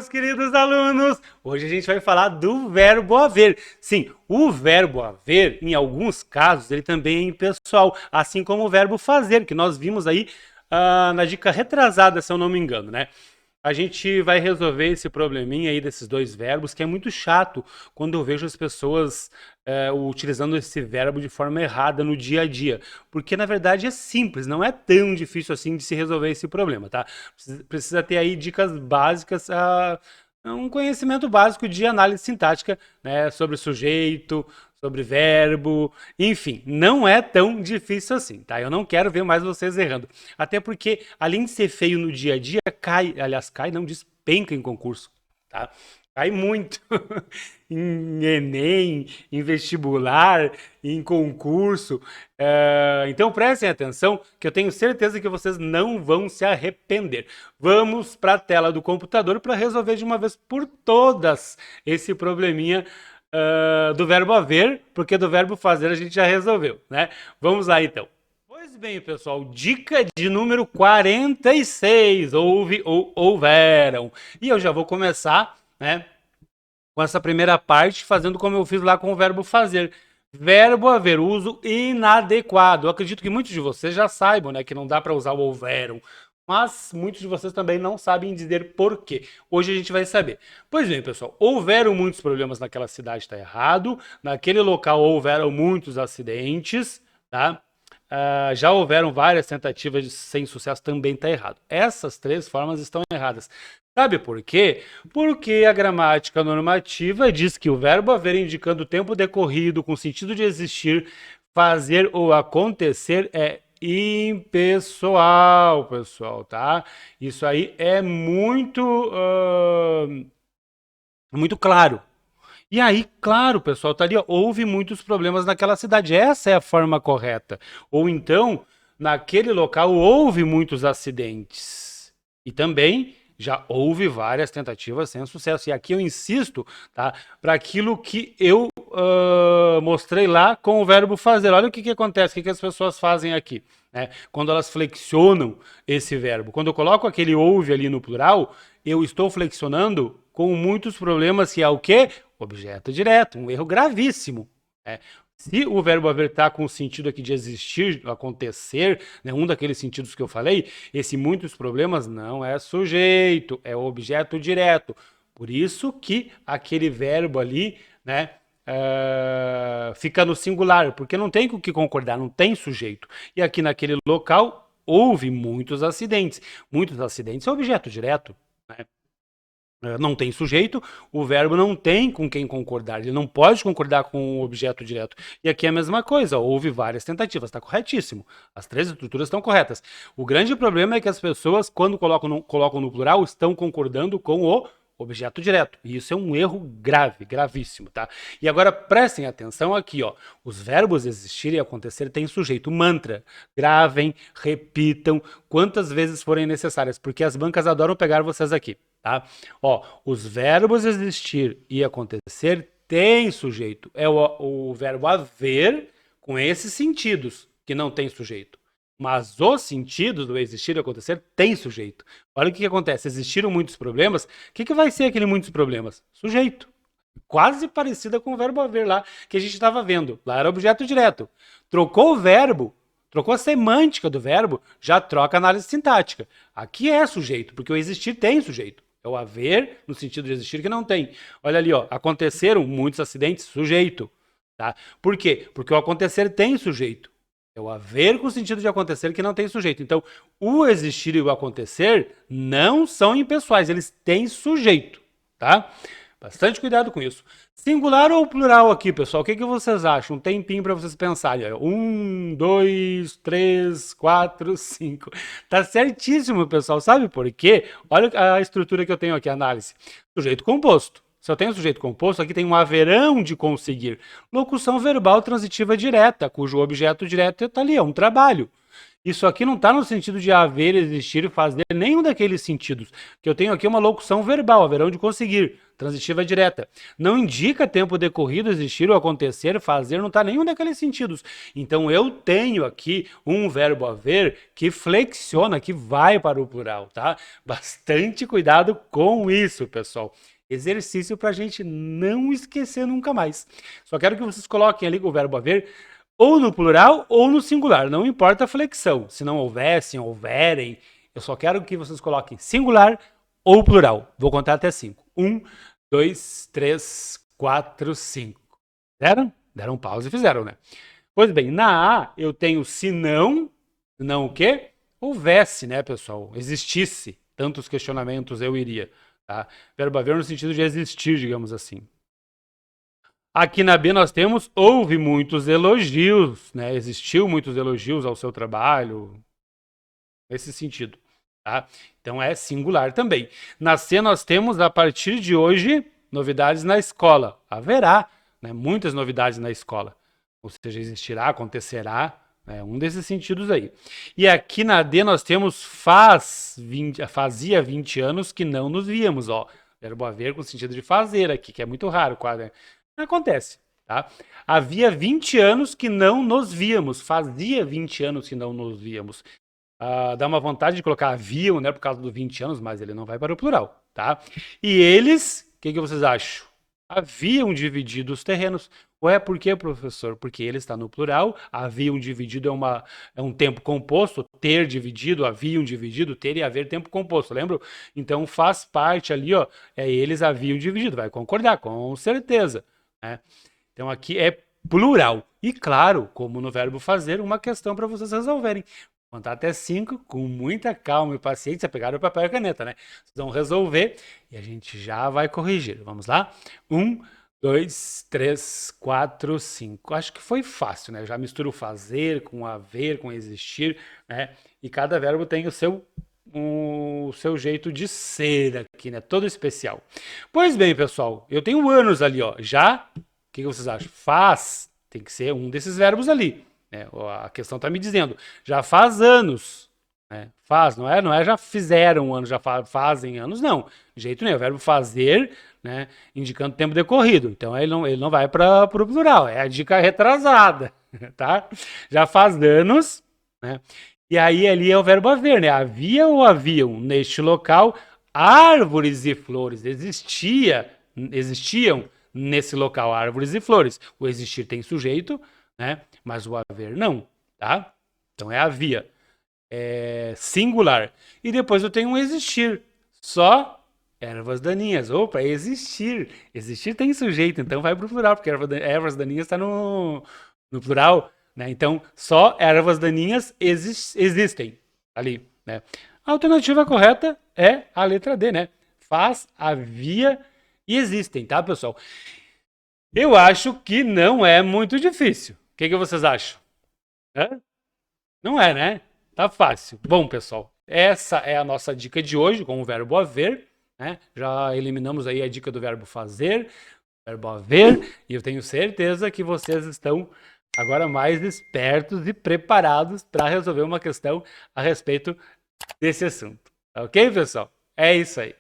meus queridos alunos! Hoje a gente vai falar do verbo haver. Sim, o verbo haver, em alguns casos, ele também é impessoal, assim como o verbo fazer, que nós vimos aí na dica retrasada, se eu não me engano, né? A gente vai resolver esse probleminha aí desses dois verbos, que é muito chato quando eu vejo as pessoas utilizando esse verbo de forma errada no dia a dia. Porque, na verdade, é simples, não é tão difícil assim de se resolver esse problema, tá? Precisa ter aí dicas básicas, um conhecimento básico de análise sintática, né? Sobre sujeito, sobre verbo, enfim, não é tão difícil assim, tá? Eu não quero ver mais vocês errando. Até porque, além de ser feio no dia a dia, cai, não, despenca em concurso, tá? Cai muito em Enem, em vestibular, em concurso. Então prestem atenção, que eu tenho certeza que vocês não vão se arrepender. Vamos para a tela do computador para resolver de uma vez por todas esse probleminha do verbo haver, porque do verbo fazer a gente já resolveu, né? Vamos lá então. Pois bem, pessoal, dica de número 46, houve ou houveram. E eu já vou começar, né, com essa primeira parte, fazendo como eu fiz lá com o verbo fazer. Verbo haver, uso inadequado. Eu acredito que muitos de vocês já saibam, né, que não dá para usar o houveram, mas muitos de vocês também não sabem dizer por quê. Hoje a gente vai saber. Pois bem, pessoal, houveram muitos problemas naquela cidade, está errado. Naquele local houveram muitos acidentes, tá? Já houveram várias tentativas sem sucesso, também está errado. Essas três formas estão erradas. Sabe por quê? Porque a gramática normativa diz que o verbo haver indicando o tempo decorrido com sentido de existir, fazer ou acontecer é impessoal, pessoal, tá? Isso aí é muito claro. E aí, claro, pessoal, tá ali, ó, houve muitos problemas naquela cidade. Essa é a forma correta. Ou então, naquele local houve muitos acidentes. E também já houve várias tentativas sem sucesso. E aqui eu insisto, tá, para aquilo que eu mostrei lá com o verbo fazer. Olha o que acontece, o que as pessoas fazem aqui, né? Quando elas flexionam esse verbo. Quando eu coloco aquele houve ali no plural, eu estou flexionando com muitos problemas, que é o quê? Objeto direto, um erro gravíssimo. Se o verbo haver está com o sentido aqui de existir, acontecer, né, um daqueles sentidos que eu falei, esse muitos problemas não é sujeito, é objeto direto. Por isso que aquele verbo ali, né, fica no singular, porque não tem com o que concordar, não tem sujeito. E aqui naquele local houve muitos acidentes. Muitos acidentes é objeto direto, né? Não tem sujeito, o verbo não tem com quem concordar, ele não pode concordar com o objeto direto. E aqui é a mesma coisa, houve várias tentativas, está corretíssimo. As três estruturas estão corretas. O grande problema é que as pessoas, quando colocam no plural, estão concordando com o objeto direto. E isso é um erro grave, gravíssimo, tá? E agora prestem atenção aqui, ó. Os verbos existir e acontecer têm sujeito. Mantra. Gravem, repitam, quantas vezes forem necessárias, porque as bancas adoram pegar vocês aqui, tá? Ó, os verbos existir e acontecer têm sujeito. É o verbo haver com esses sentidos que não tem sujeito. Mas os sentidos do existir e acontecer tem sujeito. Olha o que acontece. Existiram muitos problemas. O que vai ser aquele muitos problemas? Sujeito. Quase parecida com o verbo haver lá, que a gente estava vendo. Lá era objeto direto. Trocou o verbo, trocou a semântica do verbo, já troca a análise sintática. Aqui é sujeito, porque o existir tem sujeito. É o haver, no sentido de existir, que não tem. Olha ali, ó. Aconteceram muitos acidentes, sujeito. Tá? Por quê? Porque o acontecer tem sujeito. É o haver com o sentido de acontecer que não tem sujeito. Então, o existir e o acontecer não são impessoais, eles têm sujeito, tá? Bastante cuidado com isso. Singular ou plural aqui, pessoal? O que vocês acham? Um tempinho para vocês pensarem. 1, 2, 3, 4, 5. Tá certíssimo, pessoal. Sabe por quê? Olha a estrutura que eu tenho aqui, a análise. Sujeito composto. Se eu tenho sujeito composto, aqui tem um haverão de conseguir. Locução verbal transitiva direta, cujo objeto direto está ali, é um trabalho. Isso aqui não está no sentido de haver, existir e fazer, nenhum daqueles sentidos. Que eu tenho aqui uma locução verbal, haverão de conseguir, transitiva direta. Não indica tempo decorrido, existir ou acontecer, fazer, não está nenhum daqueles sentidos. Então eu tenho aqui um verbo haver que flexiona, que vai para o plural, tá? Bastante cuidado com isso, pessoal. Exercício para a gente não esquecer nunca mais. Só quero que vocês coloquem ali o verbo haver ou no plural ou no singular, não importa a flexão. Se não houvessem, houverem, eu só quero que vocês coloquem singular ou plural. Vou contar até 5. 1, 2, 3, 4, 5. Deram? Deram pausa e fizeram, né? Pois bem, na A eu tenho se não o quê? Houvesse, né, pessoal? Existisse. Tantos questionamentos eu iria. Tá? Verbo haver no sentido de existir, digamos assim. Aqui na B nós temos houve muitos elogios, né? Existiu muitos elogios ao seu trabalho, nesse sentido, tá? Então é singular também. Na C nós temos, a partir de hoje, novidades na escola. Haverá, né, muitas novidades na escola. Ou seja, existirá, acontecerá, né, um desses sentidos aí. E aqui na D nós temos fazia 20 anos que não nos víamos, ó. Verbo haver com o sentido de fazer aqui, que é muito raro, quase, né? Acontece, tá? Havia 20 anos que não nos víamos, fazia 20 anos que não nos víamos. Dá uma vontade de colocar haviam, né, por causa dos 20 anos, mas ele não vai para o plural, tá? E eles, o que vocês acham? Haviam dividido os terrenos. Ué, por quê, professor? Porque ele está no plural, haviam dividido é um tempo composto, ter dividido, haviam dividido, ter e haver tempo composto, lembra? Então faz parte ali, ó, eles haviam dividido, vai concordar, com certeza, né? Então aqui é plural. E claro, como no verbo fazer, uma questão para vocês resolverem. Contar até 5 com muita calma e paciência. Pegaram o papel e a caneta, né? Vocês vão resolver e a gente já vai corrigir. Vamos lá? 1, 2, 3, 4, 5. Acho que foi fácil, né? Eu já misturo fazer com haver, com existir, né? E cada verbo tem o seu jeito de ser aqui, né? Todo especial. Pois bem, pessoal, eu tenho anos ali, ó. Já, o que vocês acham? Faz, tem que ser um desses verbos ali. Né? A questão está me dizendo, já faz anos, né? Faz, não é já fizeram anos, já fazem anos, não. De jeito nenhum, é o verbo fazer, né? Indicando tempo decorrido. Então ele não vai para o plural, é a dica retrasada, tá? Já faz anos, né? E aí ali é o verbo haver, né? Havia ou haviam neste local árvores e flores, existiam nesse local árvores e flores. O existir tem sujeito, né? Mas o haver não, tá? Então é havia. É singular. E depois eu tenho um existir. Só ervas daninhas. Opa, existir. Existir tem sujeito, então vai para o plural, porque ervas daninhas está no plural, né? Então só ervas daninhas existem ali, né? A alternativa correta é a letra D, né? Faz, havia e existem, tá, pessoal? Eu acho que não é muito difícil. O que vocês acham? Não é, né? Tá fácil. Bom, pessoal, essa é a nossa dica de hoje com o verbo haver, né? Já eliminamos aí a dica do verbo fazer, verbo haver, e eu tenho certeza que vocês estão agora mais espertos e preparados para resolver uma questão a respeito desse assunto. Ok, pessoal? É isso aí.